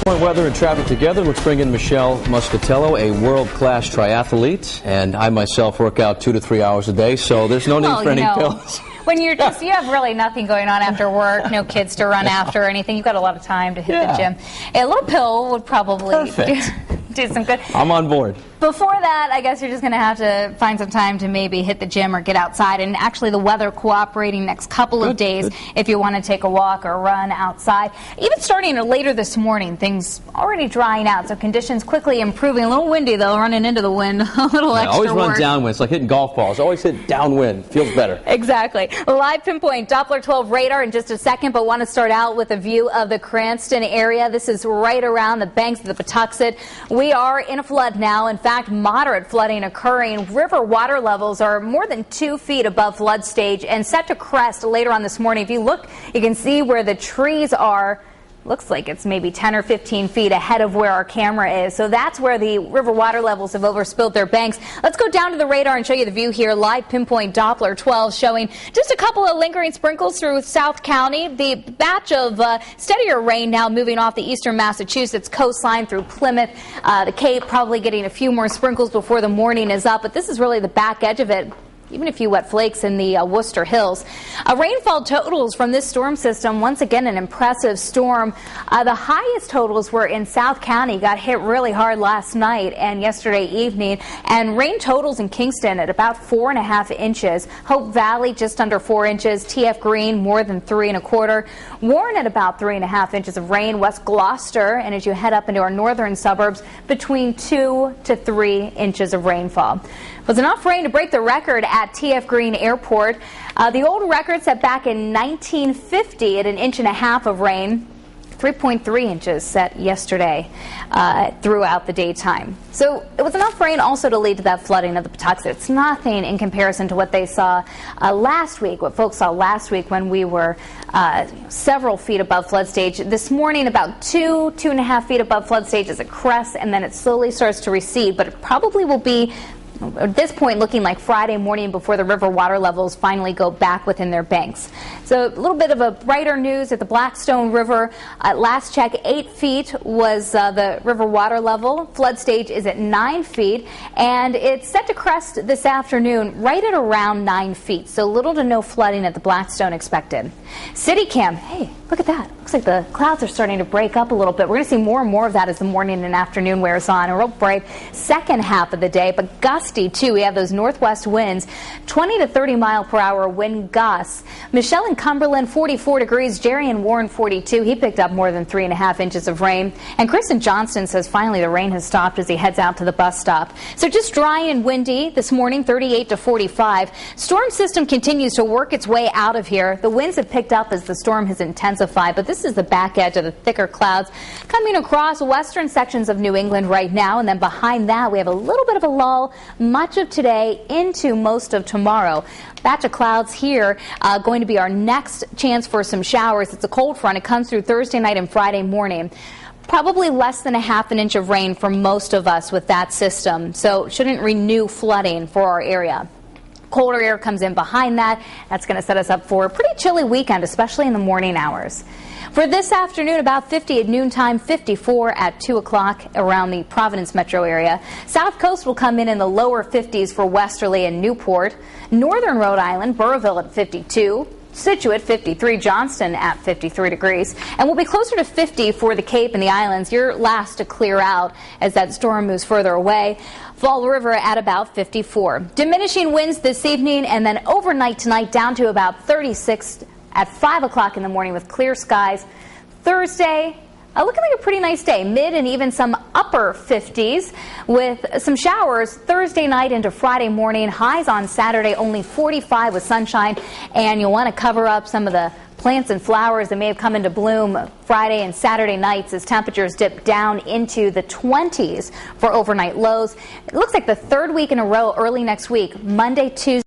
Pinpoint weather and traffic together. Let's bring in Michelle Muscatello, a world-class triathlete, and I myself work out 2 to 3 hours a day, so there's no need for any pills. When you have really nothing going on after work, no kids to run after or anything, you've got a lot of time to hit the gym. A little pill would probably do some good. I'm on board. Before that, I guess you're just going to have to find some time to maybe hit the gym or get outside. And actually, the weather cooperating next couple of days if you want to take a walk or run outside. Even starting later this morning, things already drying out, so conditions quickly improving. A little windy, though, running into the wind. A little extra always run work. downwind. It's like hitting golf balls. Always hit downwind. Feels better. Exactly. Live Pinpoint Doppler 12 radar in just a second, but want to start out with a view of the Cranston area. This is right around the banks of the Patuxent. We are in a flood now. In fact, moderate flooding occurring. River water levels are more than 2 feet above flood stage and set to crest later on this morning. If you look, you can see where the trees are. Looks like it's maybe 10 or 15 feet ahead of where our camera is. So that's where the river water levels have overspilled their banks. Let's go down to the radar and show you the view here. Live Pinpoint Doppler 12 showing just a couple of lingering sprinkles through South County. The batch of steadier rain now moving off the eastern Massachusetts coastline through Plymouth. The Cape probably getting a few more sprinkles before the morning is up. But this is really the back edge of it. Even a few wet flakes in the Worcester Hills. Rainfall totals from this storm system, once again an impressive storm. The highest totals were in South County, got hit really hard last night and yesterday evening. And rain totals in Kingston at about 4.5 inches. Hope Valley just under 4 inches. TF Green more than 3.25. Warren at about 3.5 inches of rain. West Gloucester, and as you head up into our northern suburbs, between 2 to 3 inches of rainfall. It was enough rain to break the record at TF Green Airport. The old record set back in 1950 at 1.5 inches of rain. 3.3 inches set yesterday throughout the daytime. So it was enough rain also to lead to that flooding of the Patuxent. It's nothing in comparison to what they saw last week, what folks saw last week when we were several feet above flood stage. This morning, about 2.5 feet above flood stage as it crests, and then it slowly starts to recede, but it probably will be at this point looking like Friday morning before the river water levels finally go back within their banks. So a little bit of a brighter news at the Blackstone River. At last check, 8 feet was the river water level. Flood stage is at 9 feet, and it's set to crest this afternoon right at around 9 feet. So little to no flooding at the Blackstone expected. CityCam, hey, look at that. Looks like the clouds are starting to break up a little bit. We're going to see more and more of that as the morning and afternoon wears on. A real bright second half of the day, but gusty too. We have those northwest winds, 20 to 30 mile per hour wind gusts. Michelle in Cumberland, 44 degrees. Jerry in Warren, 42. He picked up more than 3.5 inches of rain. And Chris in Johnston says finally the rain has stopped as he heads out to the bus stop. So just dry and windy this morning, 38 to 45. Storm system continues to work its way out of here. The winds have picked up as the storm has intensified, but this is the back edge of the thicker clouds coming across western sections of New England right now. And then behind that, we have a little bit of a lull much of today into most of tomorrow. Batch of clouds here going to be our next chance for some showers. It's a cold front. It comes through Thursday night and Friday morning. Probably less than 1/2 inch of rain for most of us with that system, so shouldn't renew flooding for our area. Colder air comes in behind that. That's going to set us up for a pretty chilly weekend, especially in the morning hours. For this afternoon, about 50 at noontime, 54 at 2 o'clock around the Providence metro area. South Coast will come in the lower 50s for Westerly and Newport. Northern Rhode Island, Burrillville at 52. Situate 53, Johnston at 53 degrees, and we'll be closer to 50 for the Cape and the islands. You're last to clear out as that storm moves further away. Fall River at about 54. Diminishing winds this evening, and then overnight tonight down to about 36 at 5 o'clock in the morning with clear skies. Thursday, looking like a pretty nice day, mid and even some upper 50s with some showers Thursday night into Friday morning. Highs on Saturday only 45 with sunshine, and you'll want to cover up some of the plants and flowers that may have come into bloom Friday and Saturday nights as temperatures dip down into the 20s for overnight lows. It looks like the third week in a row early next week, Monday, Tuesday.